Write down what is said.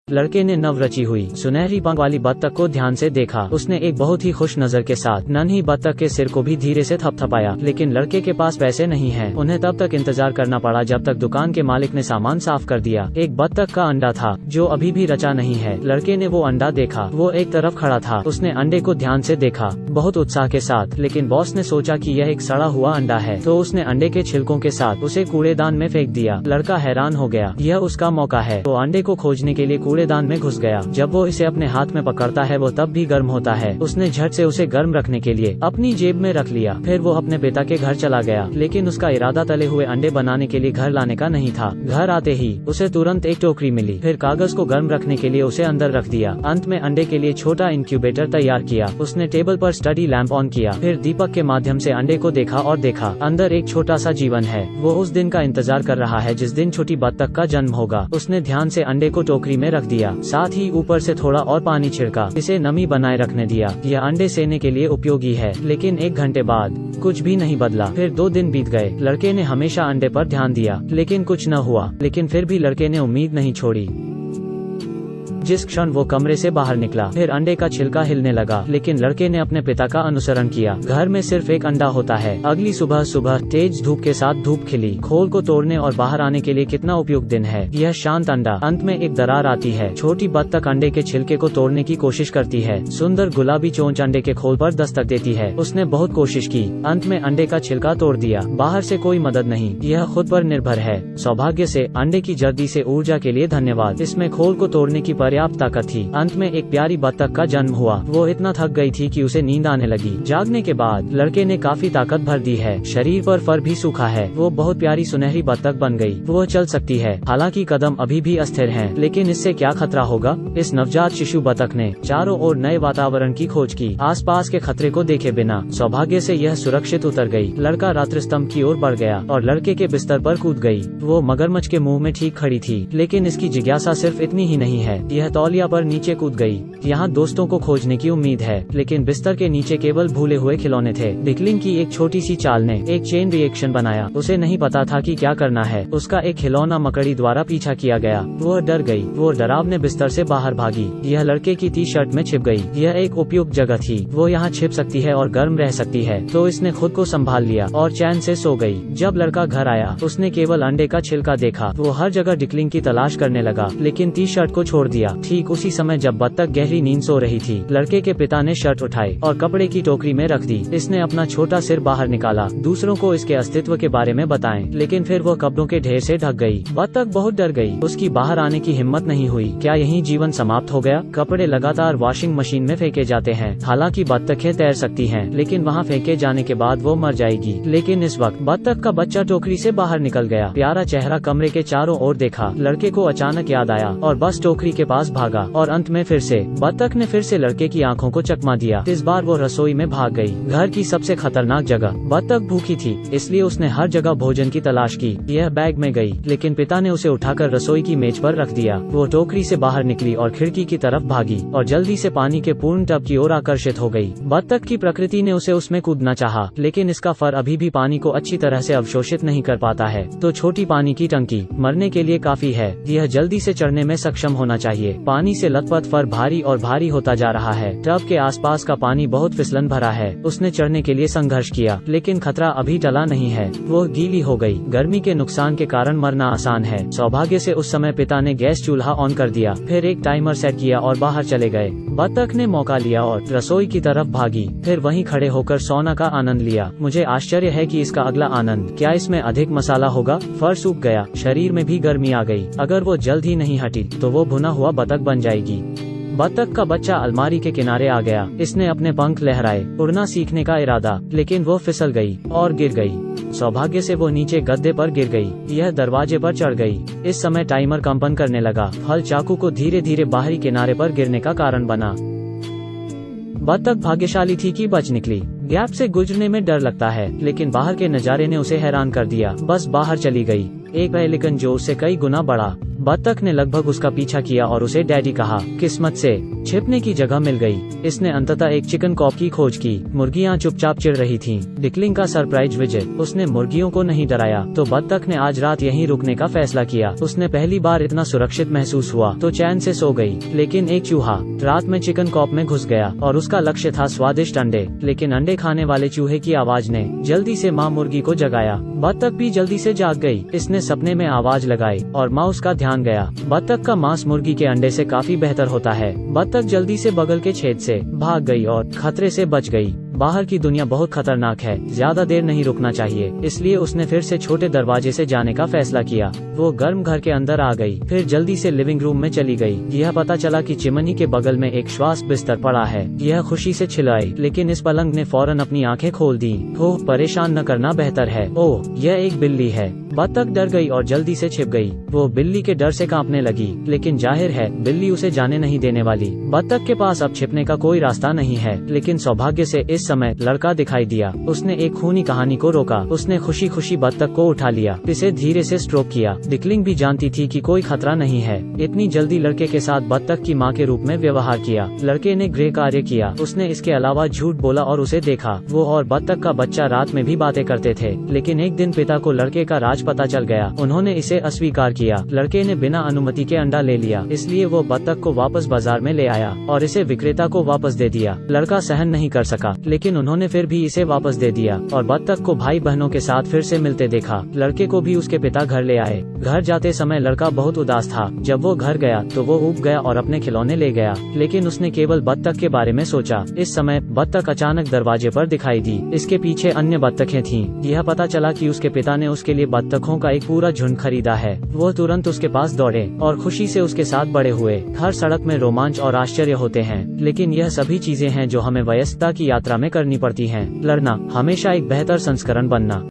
लड़के ने नवरची हुई सुनहरी पंख वाली बत्तख को ध्यान से देखा। उसने एक बहुत ही खुश नजर के साथ नन्ही बत्तख के सिर को भी धीरे से थपथपाया। लेकिन लड़के के पास पैसे नहीं हैं। उन्हें तब तक इंतजार करना पड़ा जब तक दुकान के मालिक ने सामान साफ कर दिया। एक बत्तख का अंडा था जो अभी भी रचा नहीं है। लड़के ने वो अंडा देखा। वो एक तरफ खड़ा था। उसने अंडे को ध्यान से देखा बहुत उत्साह के साथ। लेकिन बॉस ने सोचा कि यह एक सड़ा हुआ अंडा है, तो उसने अंडे के छिलकों के साथ उसे कूड़ेदान में फेंक दिया। लड़का हैरान हो गया। यह उसका मौका है। वो अंडे को खोजने के लिए कूड़ेदान में घुस गया। जब वो इसे अपने हाथ में पकड़ता है वो तब भी गर्म होता है। उसने झट से उसे गर्म रखने के लिए अपनी जेब में रख लिया। फिर वो अपने पिता के घर चला गया। लेकिन उसका इरादा तले हुए अंडे बनाने के लिए घर लाने का नहीं था। घर आते ही उसे तुरंत एक टोकरी मिली। फिर कागज को गर्म रखने के लिए उसे अंदर रख दिया। अंत में अंडे के लिए छोटा इंक्यूबेटर तैयार किया। उसने टेबल पर स्टडी लैंप ऑन किया। फिर दीपक के माध्यम से अंडे को देखा और देखा अंदर एक छोटा सा जीवन है। वो उस दिन का इंतजार कर रहा है जिस दिन छोटी बत्तख का जन्म होगा। उसने ध्यान से अंडे को टोकरी में रख दिया। साथ ही ऊपर से थोड़ा और पानी छिड़का। इसे नमी बनाए रखने दिया। यह अंडे सेने के लिए उपयोगी है। लेकिन 1 घंटे बाद कुछ भी नहीं बदला। फिर 2 दिन बीत गए। लड़के ने हमेशा अंडे पर ध्यान दिया लेकिन कुछ न हुआ। लेकिन फिर भी लड़के ने उम्मीद नहीं छोड़ी। जिस क्षण वो कमरे से बाहर निकला फिर अंडे का छिलका हिलने लगा। लेकिन लड़के ने अपने पिता का अनुसरण किया। घर में सिर्फ एक अंडा होता है। अगली सुबह तेज धूप के साथ धूप खिली। खोल को तोड़ने और बाहर आने के लिए कितना उपयुक्त दिन है। यह शांत अंडा। अंत में एक दरार आती है। छोटी बत्तख अंडे के छिलके को तोड़ने की कोशिश करती है। सुंदर गुलाबी चोंच अंडे के खोल पर दस्तक देती है। उसने बहुत कोशिश की। अंत में अंडे का छिलका तोड़ दिया। बाहर से कोई मदद नहीं। यह खुद पर निर्भर है। सौभाग्य से अंडे की जर्दी से ऊर्जा के लिए धन्यवाद। इसमें खोल को तोड़ने की पर्याप्त ताकत थी। अंत में एक प्यारी बत्तख का जन्म हुआ। वो इतना थक गई थी कि उसे नींद आने लगी। जागने के बाद लड़के ने काफी ताकत भर दी है। शरीर पर फर भी सूखा है। वो बहुत प्यारी सुनहरी बत्तख बन गई। वो चल सकती है। हालांकि कदम अभी भी अस्थिर हैं, लेकिन इससे क्या खतरा होगा। इस नवजात शिशु बत्तख ने चारों ओर नए वातावरण की खोज की। आसपास के खतरे को देखे बिना सौभाग्य से यह सुरक्षित उतर गई। लड़का रात्रि स्तंभ की ओर बढ़ गया और लड़के के बिस्तर पर कूद गई। वो मगरमच्छ के मुंह में ठीक खड़ी थी। लेकिन इसकी जिज्ञासा सिर्फ इतनी ही नहीं है। यह तौलिया पर नीचे कूद गई। यहाँ दोस्तों को खोजने की उम्मीद है। लेकिन बिस्तर के नीचे केवल भूले हुए खिलौने थे। डिकलिंग की एक छोटी सी चाल ने एक चेन रिएक्शन बनाया। उसे नहीं पता था कि क्या करना है। उसका एक खिलौना मकड़ी द्वारा पीछा किया गया। वो डर गई। वो डरावने बिस्तर से बाहर भागी। यह लड़के की टी शर्ट में छिप गई। यह एक उपयुक्त जगह थी। वो यहाँ छिप सकती है और गर्म रह सकती है। तो इसने खुद को संभाल लिया और चैन से सो गई। जब लड़का घर आया उसने केवल अंडे का छिलका देखा। वो हर जगह डिकलिंग की तलाश करने लगा लेकिन टी शर्ट को छोड़ दिया। ठीक उसी समय जब बत्तख गहरी नींद सो रही थी, लड़के के पिता ने शर्ट उठाई और कपड़े की टोकरी में रख दी। इसने अपना छोटा सिर बाहर निकाला। दूसरों को इसके अस्तित्व के बारे में बताएं, लेकिन फिर वो कपड़ों के ढेर से ढक गई। बत्तख बहुत डर गई। उसकी बाहर आने की हिम्मत नहीं हुई। क्या यहीं जीवन समाप्त हो गया। कपड़े लगातार वॉशिंग मशीन में फेंके जाते हैं। हालांकि बत्तखें तैर सकती हैं, लेकिन वहाँ फेंके जाने के बाद वो मर जाएगी। लेकिन इस वक्त बत्तख का बच्चा टोकरी से बाहर निकल गया। प्यारा चेहरा कमरे के चारों ओर देखा। लड़के को अचानक याद आया और बस टोकरी के पास भागा। और अंत में फिर से बत्तख ने फिर से लड़के की आंखों को चकमा दिया। इस बार वो रसोई में भाग गई। घर की सबसे खतरनाक जगह। बत्तख भूखी थी, इसलिए उसने हर जगह भोजन की तलाश की। यह बैग में गई, लेकिन पिता ने उसे उठाकर रसोई की मेज पर रख दिया। वो टोकरी से बाहर निकली और खिड़की की तरफ भागी और जल्दी से पानी के पूर्ण टब की ओर आकर्षित हो गई। बत्तख की प्रकृति ने उसे उसमें कूदना चाहा, लेकिन इसका फर अभी भी पानी को अच्छी तरह से अवशोषित नहीं कर पाता है। तो छोटी पानी की टंकी मरने के लिए काफी है। यह जल्दी से चढ़ने में सक्षम होना चाहिए। पानी से लथपथ फर भारी और भारी होता जा रहा है। टब के आसपास का पानी बहुत फिसलन भरा है। उसने चढ़ने के लिए संघर्ष किया, लेकिन खतरा अभी टला नहीं है। वो गीली हो गई। गर्मी के नुकसान के कारण मरना आसान है। सौभाग्य से उस समय पिता ने गैस चूल्हा ऑन कर दिया। फिर एक टाइमर सेट किया और बाहर चले गए। बत्तख ने मौका लिया और रसोई की तरफ भागी। फिर वहीं खड़े होकर सोना का आनंद लिया। मुझे आश्चर्य है कि इसका अगला आनंद क्या इसमें अधिक मसाला होगा। फर सूख गया। शरीर में भी गर्मी आ गई। अगर वो जल्द ही नहीं हटी तो वो भुना हुआ बत्तख बन जाएगी। बत्तख का बच्चा अलमारी के किनारे आ गया। इसने अपने पंख लहराए, उड़ना सीखने का इरादा, लेकिन वो फिसल गई और गिर गई। सौभाग्य से वो नीचे गद्दे पर गिर गई। यह दरवाजे पर चढ़ गई। इस समय टाइमर कंपन करने लगा। फल चाकू को धीरे धीरे बाहरी किनारे पर गिरने का कारण बना। बत्तख भाग्यशाली थी कि बच निकली। गैप से गुजरने में डर लगता है, लेकिन बाहर के नजारे ने उसे हैरान कर दिया। बस बाहर चली गई। एक पेलिकन जो उससे कई गुना बड़ा बत्तख ने लगभग उसका पीछा किया और उसे डैडी कहा। किस्मत से छिपने की जगह मिल गई। इसने अंततः एक चिकन कॉप की खोज की। मुर्गियां चुपचाप चिढ़ रही थीं। डिकलिंग का सरप्राइज विजिट। उसने मुर्गियों को नहीं डराया तो बत्तख ने आज रात यहीं रुकने का फैसला किया। उसने पहली बार इतना सुरक्षित महसूस हुआ तो चैन से सो गई। लेकिन एक चूहा रात में चिकन कॉप में घुस गया और उसका लक्ष्य था स्वादिष्ट अंडे। लेकिन अंडे खाने वाले चूहे की आवाज ने जल्दी से माँ मुर्गी को जगाया। बत्तख भी जल्दी से जाग गई। इसने सपने में आवाज लगाई और माँ उसका ध्यान गया। बत्तख का मांस मुर्गी के अंडे से काफी बेहतर होता है। बत्तख जल्दी से बगल के छेद से भाग गई और खतरे से बच गई। बाहर की दुनिया बहुत खतरनाक है, ज्यादा देर नहीं रुकना चाहिए। इसलिए उसने फिर से छोटे दरवाजे से जाने का फैसला किया। वो गर्म घर के अंदर आ गई, फिर जल्दी से लिविंग रूम में चली गई। यह पता चला कि चिमनी के बगल में एक श्वास बिस्तर पड़ा है। यह खुशी से चिल्लाई, लेकिन इस पलंग ने फौरन अपनी आंखें खोल दी। ओह, परेशान न करना बेहतर है। ओह, यह एक बिल्ली है। बत्तख डर गई और जल्दी से छिप गई। वो बिल्ली के डर से कांपने लगी, लेकिन जाहिर है बिल्ली उसे जाने नहीं देने वाली। बत्तख के पास अब छिपने का कोई रास्ता नहीं है। लेकिन सौभाग्य से इस समय लड़का दिखाई दिया। उसने एक खूनी कहानी को रोका। उसने खुशी खुशी बत्तख को उठा लिया, इसे धीरे से स्ट्रोक किया। डिकलिंग भी जानती थी कि कोई खतरा नहीं है। इतनी जल्दी लड़के के साथ बत्तख की माँ के रूप में व्यवहार किया। लड़के ने गृह कार्य किया। उसने इसके अलावा झूठ बोला और उसे देखा। वो और बत्तख का बच्चा रात में भी बातें करते थे। लेकिन एक दिन पिता को लड़के का राज पता चल गया। उन्होंने इसे अस्वीकार किया। लड़के ने बिना अनुमति के अंडा ले लिया, इसलिए वो बत्तख को वापस बाजार में ले आया और इसे विक्रेता को वापस दे दिया। लड़का सहन नहीं कर सका, लेकिन उन्होंने फिर भी इसे वापस दे दिया और बत्तख को भाई बहनों के साथ फिर से मिलते देखा। लड़के को भी उसके पिता घर ले आए। घर जाते समय लड़का बहुत उदास था। जब वो घर गया तो वो ऊब गया और अपने खिलौने ले गया, लेकिन उसने केवल बत्तख के बारे में सोचा। इस समय बत्तख अचानक दरवाजे पर दिखाई दी। इसके पीछे अन्य बत्तखें थीं। यह पता चला कि उसके पिता ने उसके लिए बत्तखों का एक पूरा झुंड खरीदा है। वो तुरंत उसके पास दौड़े और खुशी से उसके साथ बड़े हुए। हर सड़क में रोमांच और आश्चर्य होते हैं, लेकिन यह सभी चीजें हैं जो हमें वयस्कता की यात्रा में करनी पड़ती हैं। लड़ना, हमेशा एक बेहतर संस्करण बनना।